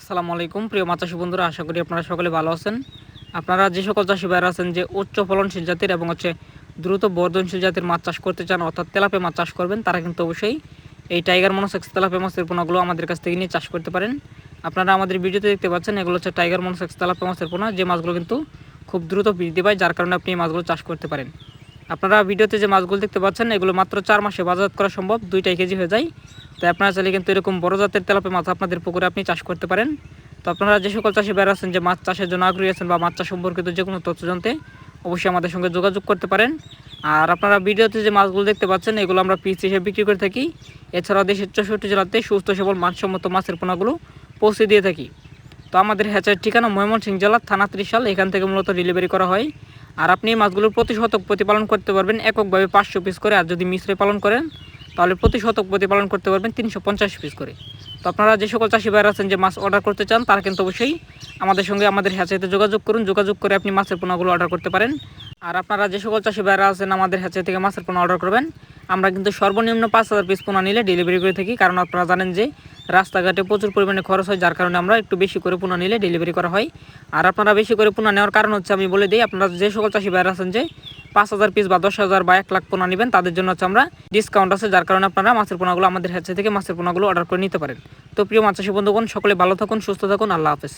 আসসালামু আলাইকুম প্রিয় মাছ চাষী বন্ধুরা, আশা করি আপনারা সকলে ভালো আছেন। আপনারা যে সকল চাষি ভাইরা আছেন যে উচ্চ ফলনশীল জাতের এবং দ্রুত বর্ধনশীল জাতের মাছ চাষ করতে চান, অর্থাৎ তেলাপিয়া মাছ চাষ করবেন, তারা কিন্তু অবশ্যই এই টাইগার মনোসেক্স তেলাপিয়া মাছের পোনাগুলো আমাদের কাছ থেকে নিয়ে চাষ করতে পারেন। আপনারা আমাদের ভিডিওতে দেখতে পাচ্ছেন এগুলো হচ্ছে টাইগার মনোসেক্স তেলাপিয়া মাছের পোনা, যে মাছগুলো কিন্তু খুব দ্রুত বৃদ্ধি পায়, যার কারণে আপনি এই মাছগুলো চাষ করতে পারেন। আপনারা ভিডিওতে যে মাছগুলো দেখতে পাচ্ছেন এগুলো মাত্র 4 মাসে বাজারজাত করা সম্ভব, 2 কেজি হয়ে যায়। তাই আপনারা চাইলে কিন্তু এরকম বড় জাতের তেলাপিয়া মাছ আপনাদের পুকুরে আপনি চাষ করতে পারেন। তো আপনারা যে সকল চাষি ভাইরা আছেন যে মাছ চাষের জন্য আগ্রহী আছেন বা মাছ চাষ সম্পর্কিত যে কোনো তথ্য জানতে অবশ্যই আমাদের সঙ্গে যোগাযোগ করতে পারেন। আর আপনারা ভিডিওতে যে মাছগুলো দেখতে পাচ্ছেন এগুলো আমরা পিস হিসেবে বিক্রি করে থাকি। এছাড়াও দেশের 64 জেলাতে সুস্থ সবল মানসম্মত মাছের পোনাগুলো পৌঁছে দিয়ে থাকি। তো আমাদের হ্যাচারির ঠিকানা ময়মনসিংহ জেলা, থানা ত্রিশাল, এখান থেকে মূলত ডেলিভারি করা হয়। আর আপনি এই মাছগুলোর প্রতি শতক প্রতিপালন করতে পারবেন এককভাবে 500 পিস করে, আর যদি মিশ্রে পালন করেন তাহলে প্রতি শতক প্রতিপালন করতে পারবেন 350 পিস করে। তো আপনারা যে সকল চাষি ভাইরা আছেন যে মাছ অর্ডার করতে চান তারা কিন্তু অবশ্যই আমাদের সঙ্গে আমাদের হ্যাচারিতে যোগাযোগ করুন, যোগাযোগ করে আপনি মাছের পোনাগুলো অর্ডার করতে পারেন। আর আপনারা যে সকল চাষি ভাইরা আছেন আমাদের হ্যাচারি থেকে মাছের পোনা অর্ডার করবেন, আমরা কিন্তু সর্বনিম্ন 5000 পিস পোনা নিলে ডেলিভারি করে থাকি। কারণ আপনারা জানেন যে রাস্তাঘাটে প্রচুর পরিমাণে খরচ হয়, যার কারণে আমরা একটু বেশি করে পোনা নিলে ডেলিভারি করা হয়। আর আপনারা বেশি করে পোনা নেওয়ার কারণ হচ্ছে আমি বলে দিই, আপনারা যে সকল চাষি ভাইরা আছেন যে 5000 পিস বা 10,000 বা 1 লাখ পোনা নেবেন তাদের জন্য হচ্ছে আমরা ডিসকাউন্ট আছে, যার কারণে আপনারা মাছের পোনাগুলো আমাদের হ্যাচারি থেকে মাছের পোনাগুলো অর্ডার করে নিতে পারেন। তো প্রিয় মাছ চাষী বন্ধুগণ, সকলে ভালো থাকুন, সুস্থ থাকুন, আল্লাহ হাফেজ।